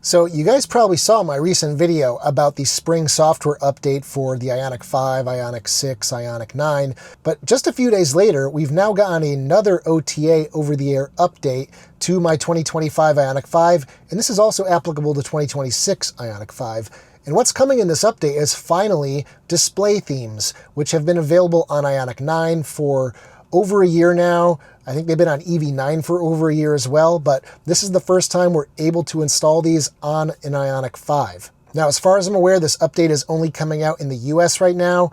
So you guys probably saw my recent video about the spring software update for the Ioniq 5, Ioniq 6, Ioniq 9, but just a few days later, we've now gotten another OTA over-the-air update to my 2025 Ioniq 5, and this is also applicable to 2026 Ioniq 5. And what's coming in this update is finally display themes, which have been available on Ioniq 9 for over a year now. I think they've been on EV9 for over a year as well, but this is the first time we're able to install these on an Ioniq 5. Now, as far as I'm aware, this update is only coming out in the US right now,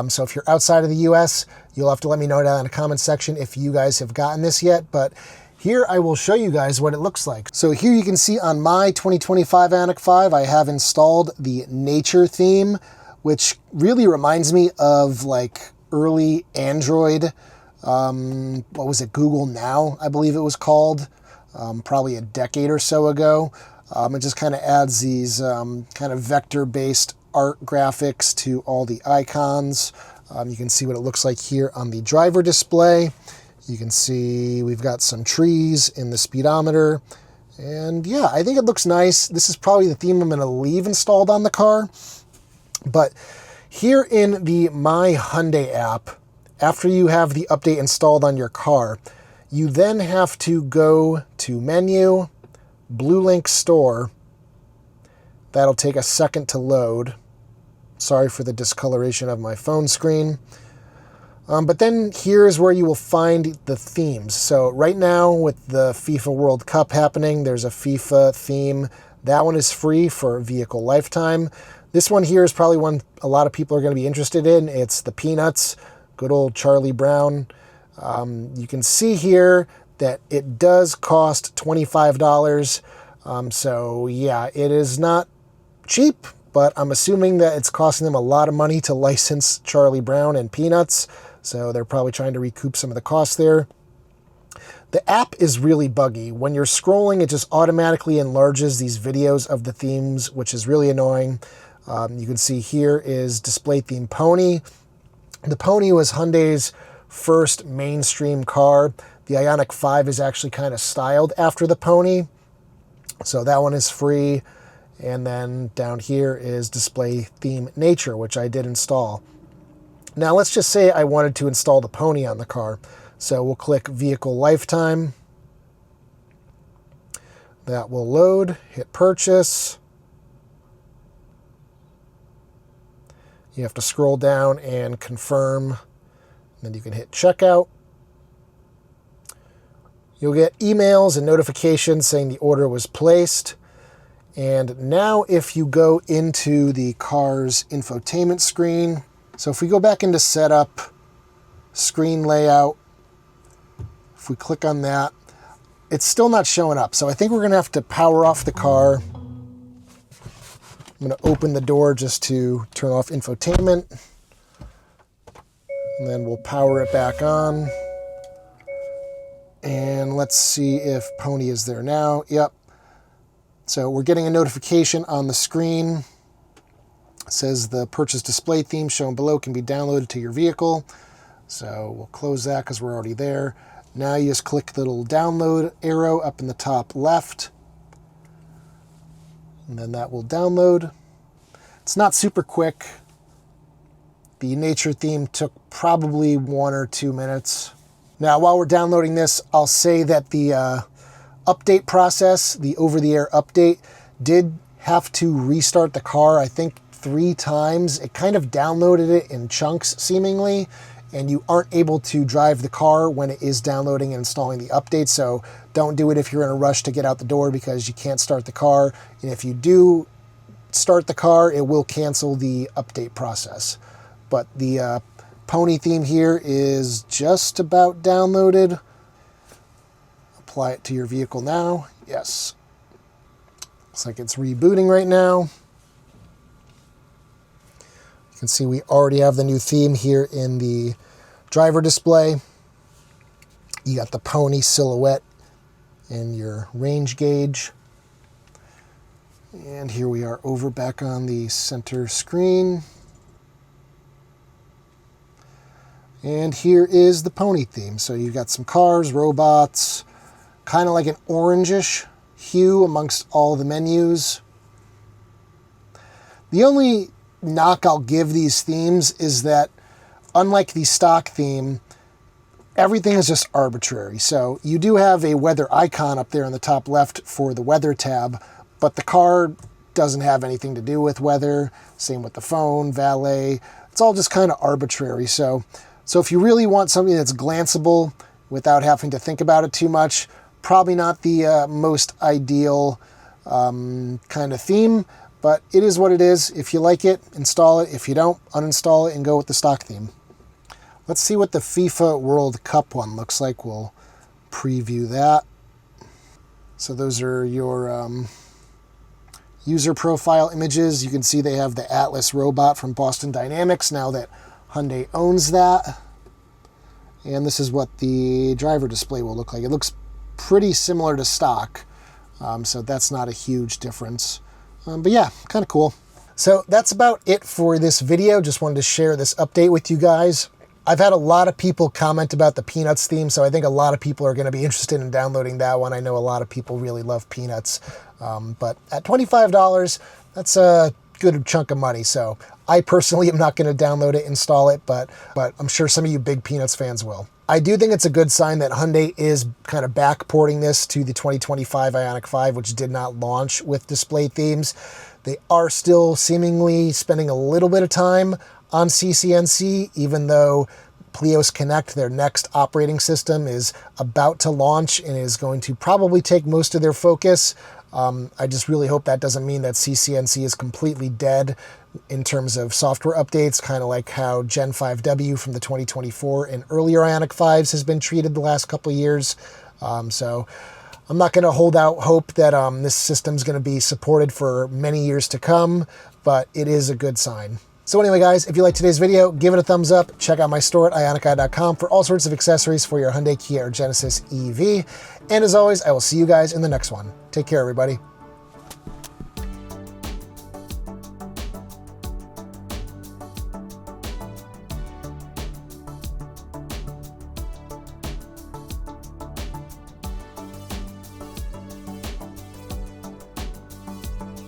so if you're outside of the US, you'll have to let me know down in the comment section if you guys have gotten this yet, but here I will show you guys what it looks like. So here you can see on my 2025 Ioniq 5, I have installed the nature theme, which really reminds me of like early Android. What was it, Google Now, I believe it was called, probably a decade or so ago. It just kind of adds these kind of vector-based art graphics to all the icons. You can see what it looks like here on the driver display. You can see we've got some trees in the speedometer. And yeah, I think it looks nice. This is probably the theme I'm going to leave installed on the car. But here in the My Hyundai app, after you have the update installed on your car, you then have to go to Menu, Blue Link Store. That'll take a second to load. Sorry for the discoloration of my phone screen. But then here's where you will find the themes. So right now with the FIFA World Cup happening, there's a FIFA theme. That one is free for vehicle lifetime. This one here is probably one a lot of people are going to be interested in. It's the Peanuts. Good old Charlie Brown. You can see here that it does cost $25. So yeah, it is not cheap, but I'm assuming that it's costing them a lot of money to license Charlie Brown and Peanuts. So they're probably trying to recoup some of the costs there. The app is really buggy. When you're scrolling, it just automatically enlarges these videos of the themes, which is really annoying. You can see here is display theme Pony. The Pony was Hyundai's first mainstream car. The Ioniq 5 is actually kind of styled after the Pony. So that one is free. And then down here is display theme Nature, which I did install. Now let's just say I wanted to install the Pony on the car. So we'll click Vehicle Lifetime. That will load, hit Purchase. You have to scroll down and confirm, then you can hit checkout. You'll get emails and notifications saying the order was placed. And now if you go into the car's infotainment screen, so if we go back into setup, screen layout, if we click on that, it's still not showing up. So I think we're going to have to power off the car. I'm going to open the door just to turn off infotainment. And then we'll power it back on. And let's see if Pony is there now. Yep. So we're getting a notification on the screen. It says the purchase display theme shown below can be downloaded to your vehicle. So we'll close that because we're already there. Now you just click the little download arrow up in the top left. And then that will download. It's not super quick. The nature theme took probably 1 or 2 minutes. Now, while we're downloading this, I'll say that the update process, the over-the-air update, did have to restart the car, I think 3 times. It kind of downloaded it in chunks, seemingly, and you aren't able to drive the car when it is downloading and installing the update, so don't do it if you're in a rush to get out the door because you can't start the car. And if you do start the car, it will cancel the update process. But the Pony theme here is just about downloaded. Apply it to your vehicle now. Yes. Looks like it's rebooting right now. You can see we already have the new theme here in the driver display. You got the Pony silhouette in your range gauge. And here we are over back on the center screen. And here is the Pony theme. So you've got some cars, robots, kind of like an orangish hue amongst all the menus. The only knock I'll give these themes is that, unlike the stock theme, everything is just arbitrary. So you do have a weather icon up there in the top left for the weather tab, but the car doesn't have anything to do with weather. Same with the phone, valet. It's all just kind of arbitrary. So if you really want something that's glanceable without having to think about it too much, probably not the most ideal kind of theme, but it is what it is. If you like it, install it. If you don't, uninstall it and go with the stock theme. Let's see what the FIFA World Cup one looks like. We'll preview that. So those are your user profile images. You can see they have the Atlas robot from Boston Dynamics now that Hyundai owns that. And this is what the driver display will look like. It looks pretty similar to stock, so that's not a huge difference. But yeah, kind of cool. So that's about it for this video. Just wanted to share this update with you guys. I've had a lot of people comment about the Peanuts theme, so I think a lot of people are going to be interested in downloading that one. I know a lot of people really love Peanuts, but at $25, that's a good chunk of money. So I personally am not going to download it, install it, but I'm sure some of you big Peanuts fans will. I do think it's a good sign that Hyundai is kind of backporting this to the 2025 Ioniq 5, which did not launch with display themes. They are still seemingly spending a little bit of time on CCNC, even though Plios Connect, their next operating system, is about to launch and is going to probably take most of their focus. I just really hope that doesn't mean that CCNC is completely dead in terms of software updates, kind of like how Gen 5W from the 2024 and earlier Ioniq 5s has been treated the last couple of years. So I'm not going to hold out hope that this system's going to be supported for many years to come, but it is a good sign. So anyway, guys, if you liked today's video, give it a thumbs up. Check out my store at ioniqi.com for all sorts of accessories for your Hyundai, Kia, or Genesis EV. And as always, I will see you guys in the next one. Take care, everybody.